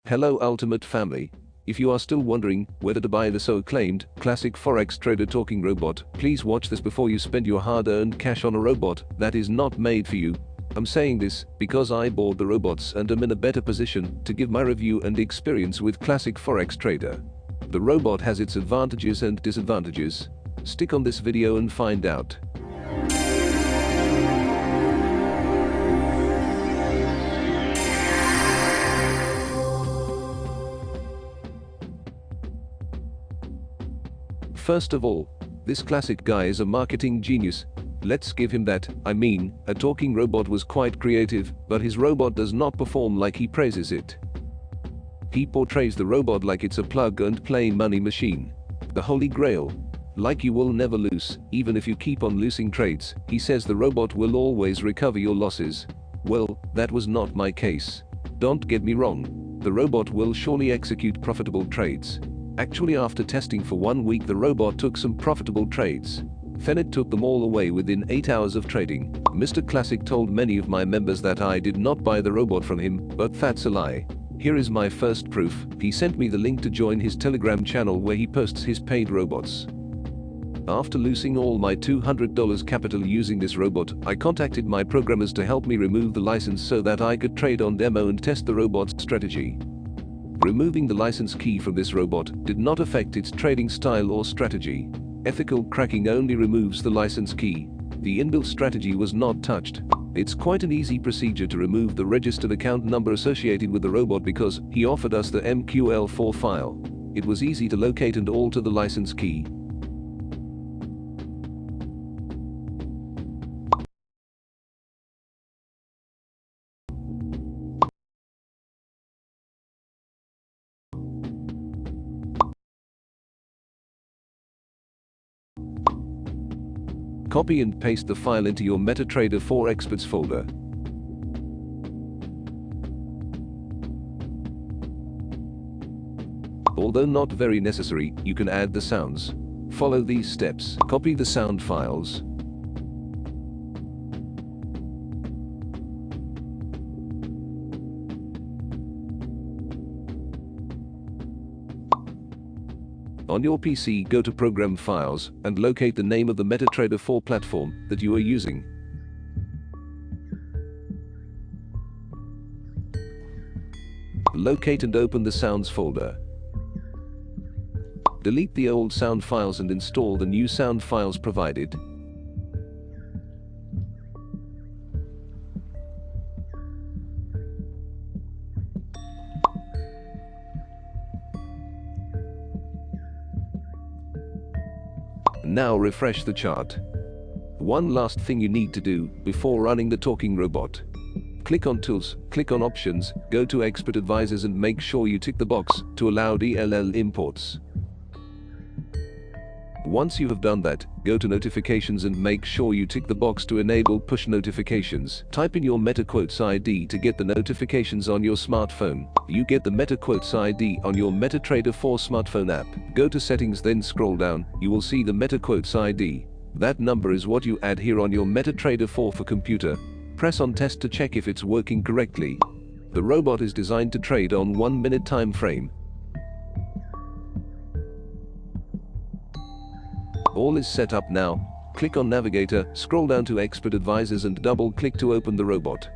Hello Ultimate Family. If you are still wondering whether to buy the so acclaimed classic Forex trader talking robot, please watch this before you spend your hard-earned cash on a robot that is not made for you. I'm saying this because I bought the robots and am in a better position to give my review and experience with classic Forex trader. The robot has its advantages and disadvantages. Stick on this video and find out. First of all, this classic guy is a marketing genius. Let's give him that. I mean, a talking robot was quite creative, but his robot does not perform like he praises it. He portrays the robot like it's a plug-and-play money machine. The holy grail. Like you will never lose, even if you keep on losing trades. He says the robot will always recover your losses. Well, that was not my case. Don't get me wrong. The robot will surely execute profitable trades. Actually, after testing for 1 week, the robot took some profitable trades. Then it took them all away within 8 hours of trading. Mr. Classic told many of my members that I did not buy the robot from him, but that's a lie. Here is my first proof. He sent me the link to join his Telegram channel where he posts his paid robots. After losing all my $200 capital using this robot, I contacted my programmers to help me remove the license so that I could trade on demo and test the robot's strategy. Removing the license key from this robot did not affect its trading style or strategy. Ethical cracking only removes the license key. The inbuilt strategy was not touched. It's quite an easy procedure to remove the registered account number associated with the robot because he offered us the MQL4 file. It was easy to locate and alter the license key. Copy and paste the file into your MetaTrader 4 Experts folder. Although not very necessary, you can add the sounds. Follow these steps. Copy the sound files. On your PC, go to Program Files and locate the name of the MetaTrader 4 platform that you are using. Locate and open the Sounds folder. Delete the old sound files and install the new sound files provided. Now refresh the chart. One last thing you need to do before running the talking robot. Click on Tools, click on Options, go to Expert Advisors and make sure you tick the box to allow DLL imports. Once you have done that, go to Notifications and make sure you tick the box to enable push notifications. Type in your MetaQuotes ID to get the notifications on your smartphone. You get the MetaQuotes ID on your MetaTrader 4 smartphone app. Go to Settings, then scroll down. You will see the MetaQuotes ID. That number is what you add here on your MetaTrader 4 for computer. Press on Test to check if it's working correctly. The robot is designed to trade on 1 minute time frame. All is set up now. Click on Navigator, scroll down to Expert Advisors and double-click to open the robot.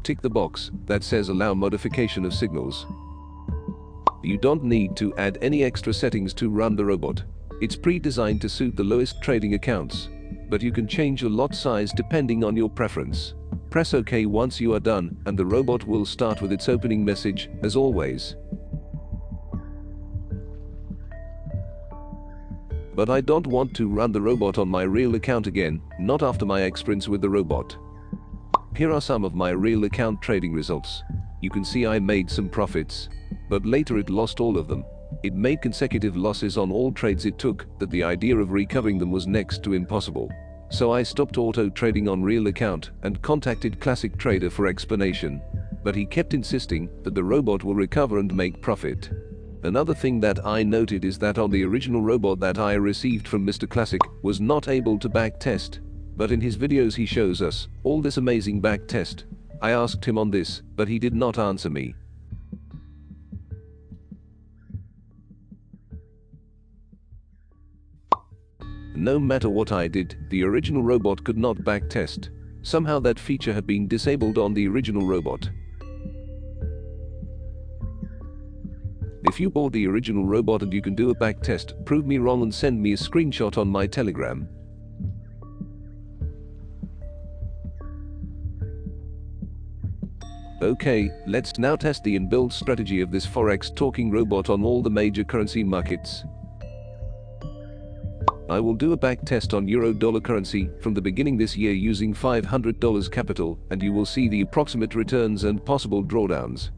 Tick the box that says Allow modification of signals. You don't need to add any extra settings to run the robot. It's pre-designed to suit the lowest trading accounts, but you can change your lot size depending on your preference. Press OK once you are done, and the robot will start with its opening message, as always. But I don't want to run the robot on my real account again, not after my experience with the robot. Here are some of my real account trading results. You can see I made some profits, but later it lost all of them. It made consecutive losses on all trades it took that the idea of recovering them was next to impossible. So I stopped auto trading on real account and contacted Classic Trader for explanation. but he kept insisting that the robot will recover and make profit. Another thing that I noted is that on the original robot that I received from Mr. Classic was not able to backtest, but in his videos he shows us all this amazing backtest. I asked him on this, but he did not answer me. No matter what I did, the original robot could not backtest. Somehow that feature had been disabled on the original robot. If you bought the original robot and you can do a backtest, prove me wrong and send me a screenshot on my Telegram. Okay, let's now test the inbuilt strategy of this Forex talking robot on all the major currency markets. I will do a backtest on euro-dollar currency from the beginning this year using $500 capital, and you will see the approximate returns and possible drawdowns.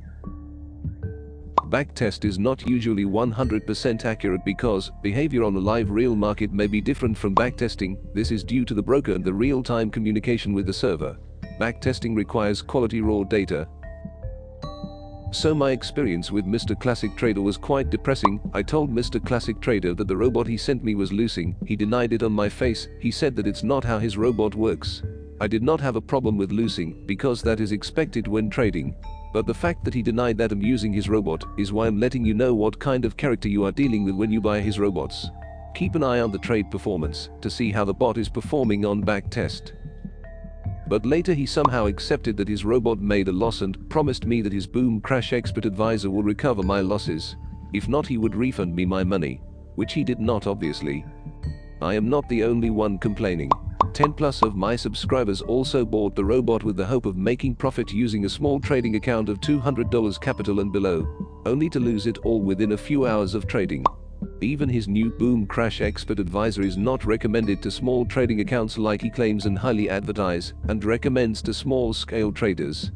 Backtest is not usually 100% accurate because behavior on a live real market may be different from backtesting. This is due to the broker and the real-time communication with the server. Backtesting requires quality raw data. So my experience with Mr. Classic Trader was quite depressing. I told Mr. Classic Trader that the robot he sent me was losing. He denied it on my face. He said that it's not how his robot works. I did not have a problem with losing because that is expected when trading. But the fact that he denied that I'm using his robot is why I'm letting you know what kind of character you are dealing with when you buy his robots. Keep an eye on the trade performance to see how the bot is performing on backtest. But later he somehow accepted that his robot made a loss and promised me that his boom crash expert advisor will recover my losses. If not, he would refund me my money, which he did not obviously. I am not the only one complaining. 10+ of my subscribers also bought the robot with the hope of making profit using a small trading account of $200 capital and below, only to lose it all within a few hours of trading. Even his new boom crash expert advisor is not recommended to small trading accounts like he claims and highly advertise, and recommends to small scale traders.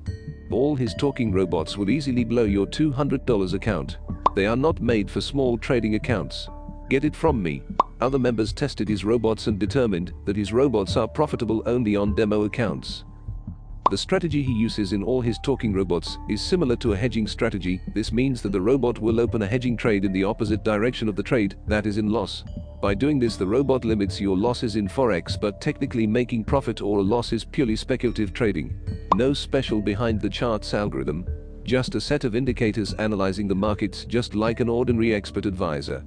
All his talking robots will easily blow your $200 account. They are not made for small trading accounts. Get it from me. Other members tested his robots and determined that his robots are profitable only on demo accounts. The strategy he uses in all his talking robots is similar to a hedging strategy. This means that the robot will open a hedging trade in the opposite direction of the trade, that is in loss. By doing this, the robot limits your losses in Forex, but technically making profit or a loss is purely speculative trading. No special behind the charts algorithm, just a set of indicators analyzing the markets just like an ordinary expert advisor.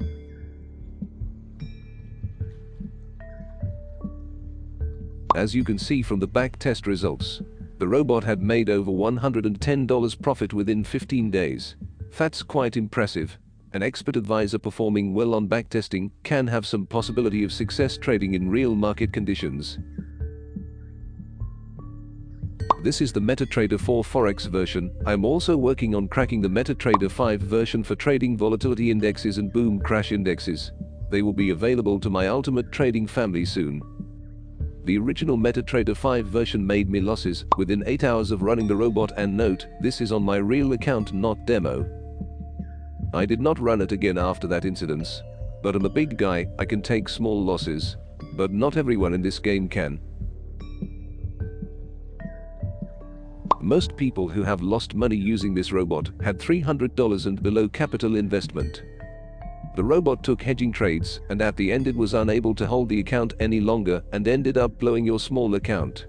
As you can see from the backtest results, the robot had made over $110 profit within 15 days. That's quite impressive. An expert advisor performing well on backtesting can have some possibility of success trading in real market conditions. This is the MetaTrader 4 Forex version. I'm also working on cracking the MetaTrader 5 version for trading volatility indexes and boom crash indexes. They will be available to my Ultimate Trading family soon. The original MetaTrader 5 version made me losses within 8 hours of running the robot, and note, this is on my real account, not demo. I did not run it again after that incident. But I'm a big guy, I can take small losses. But not everyone in this game can. Most people who have lost money using this robot had $300 and below capital investment. The robot took hedging trades, and at the end it was unable to hold the account any longer and ended up blowing your small account.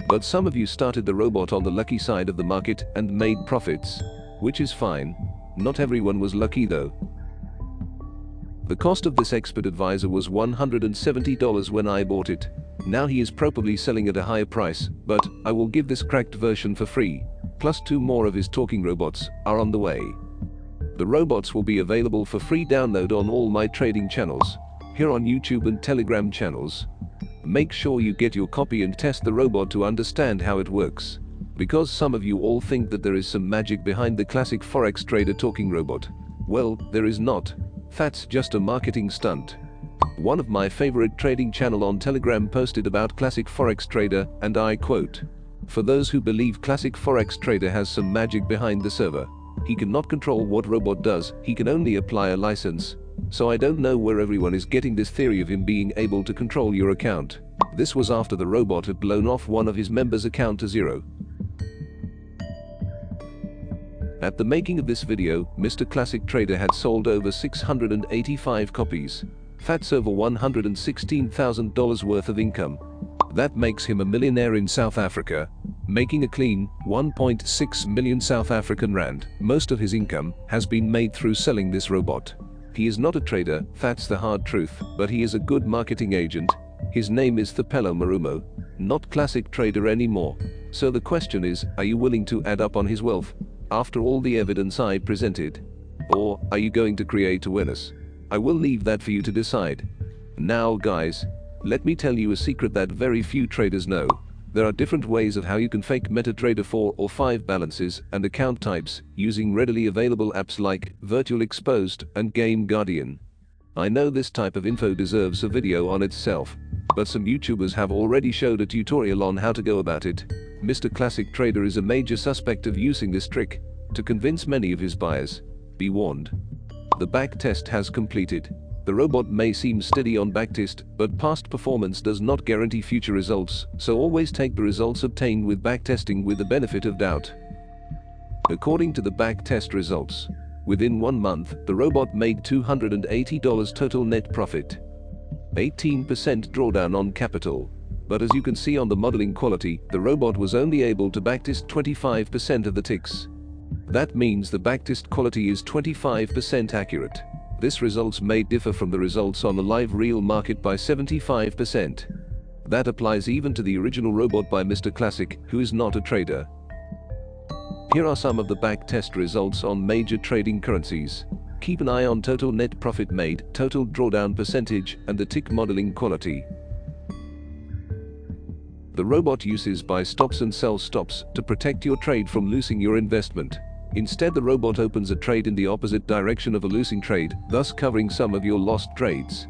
But some of you started the robot on the lucky side of the market and made profits, which is fine. Not everyone was lucky though. The cost of this expert advisor was $170 when I bought it. Now he is probably selling at a higher price, but I will give this cracked version for free. Plus 2 more of his talking robots are on the way. The robots will be available for free download on all my trading channels, here on YouTube and Telegram channels. Make sure you get your copy and test the robot to understand how it works. Because some of you all think that there is some magic behind the classic Forex trader talking robot. Well, there is not. That's just a marketing stunt. One of my favorite trading channel on Telegram posted about classic Forex trader, and I quote, "For those who believe classic Forex trader has some magic behind the server. He cannot control what robot does, he can only apply a license. So I don't know where everyone is getting this theory of him being able to control your account." This was after the robot had blown off one of his members' account to zero. At the making of this video, Mr. Classic Trader had sold over 685 copies. That's over $116,000 worth of income. That makes him a millionaire in South Africa, making a clean 1.6 million South African rand. Most of his income has been made through selling this robot. He is not a trader, that's the hard truth, but he is a good marketing agent. His name is Thapelo Marumo, not Classic Trader anymore. So the question is, are you willing to add up on his wealth after all the evidence I presented? Or are you going to create awareness? I will leave that for you to decide. Now guys, let me tell you a secret that very few traders know. There are different ways of how you can fake MetaTrader 4 or 5 balances and account types using readily available apps like Virtual Exposed and Game Guardian. I know this type of info deserves a video on itself, but some YouTubers have already showed a tutorial on how to go about it. Mr. Classic Trader is a major suspect of using this trick to convince many of his buyers. Be warned. The backtest has completed. The robot may seem steady on backtest, but past performance does not guarantee future results, so always take the results obtained with backtesting with the benefit of doubt. According to the backtest results, within 1 month, the robot made $280 total net profit. 18% drawdown on capital. But as you can see on the modeling quality, the robot was only able to backtest 25% of the ticks. That means the backtest quality is 25% accurate. This results may differ from the results on the live real market by 75%. That applies even to the original robot by Mr. Classic, who is not a trader. Here are some of the backtest results on major trading currencies. Keep an eye on total net profit made, total drawdown percentage, and the tick modeling quality. The robot uses buy stops and sell stops to protect your trade from losing your investment. Instead, the robot opens a trade in the opposite direction of a losing trade, thus covering some of your lost trades.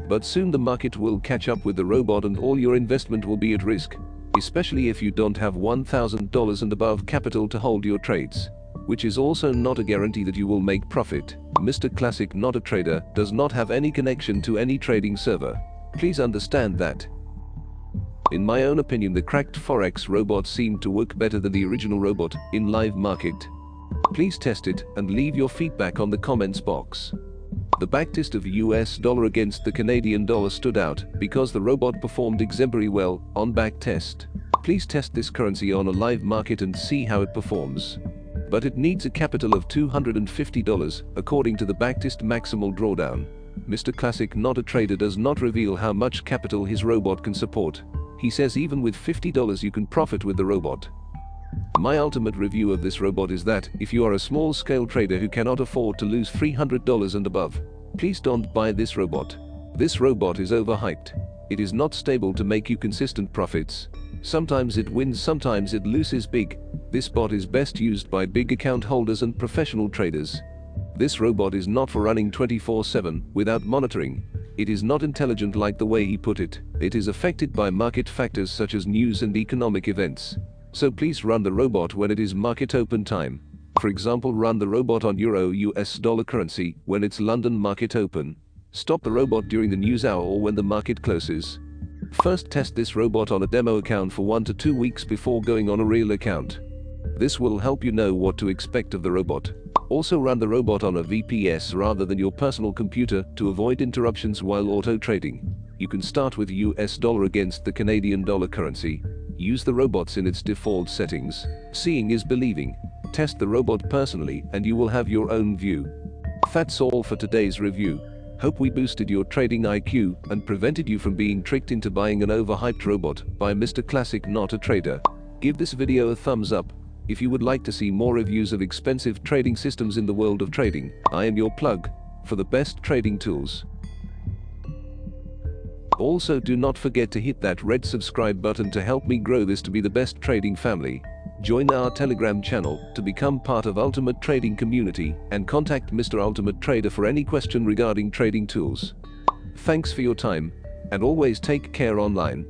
But soon the market will catch up with the robot and all your investment will be at risk, especially if you don't have $1,000 and above capital to hold your trades, which is also not a guarantee that you will make profit. Mr. Classic, not a trader, does not have any connection to any trading server. Please understand that. In my own opinion, the cracked Forex robot seemed to work better than the original robot in live market. Please test it and leave your feedback on the comments box. The backtest of US dollar against the Canadian dollar stood out because the robot performed exemplary well on backtest. Please test this currency on a live market and see how it performs. But it needs a capital of $250 according to the backtest maximal drawdown. Mr. Classic, not a trader, does not reveal how much capital his robot can support. He says even with $50 you can profit with the robot. My ultimate review of this robot is that if you are a small-scale trader who cannot afford to lose $300 and above, please don't buy this robot. This robot is overhyped. It is not stable to make you consistent profits. Sometimes it wins, sometimes it loses big. This bot is best used by big account holders and professional traders. This robot is not for running 24/7 without monitoring. It is not intelligent like the way he put it. It is affected by market factors such as news and economic events. So please run the robot when it is market open time. For example, run the robot on Euro US dollar currency when it's London market open. Stop the robot during the news hour or when the market closes. First test this robot on a demo account for 1 to 2 weeks before going on a real account. This will help you know what to expect of the robot. Also run the robot on a VPS rather than your personal computer to avoid interruptions while auto trading. You can start with US dollar against the Canadian dollar currency. Use the robots in its default settings. Seeing is believing. Test the robot personally and you will have your own view. That's all for today's review. Hope we boosted your trading IQ and prevented you from being tricked into buying an overhyped robot by Mr. Classic, not a trader. Give this video a thumbs up if you would like to see more reviews of expensive trading systems in the world of trading. I am your plug for the best trading tools. Also, do not forget to hit that red subscribe button to help me grow this to be the best trading family. Join our Telegram channel to become part of Ultimate Trading community and contact Mr. Ultimate Trader for any question regarding trading tools. Thanks for your time and always take care online.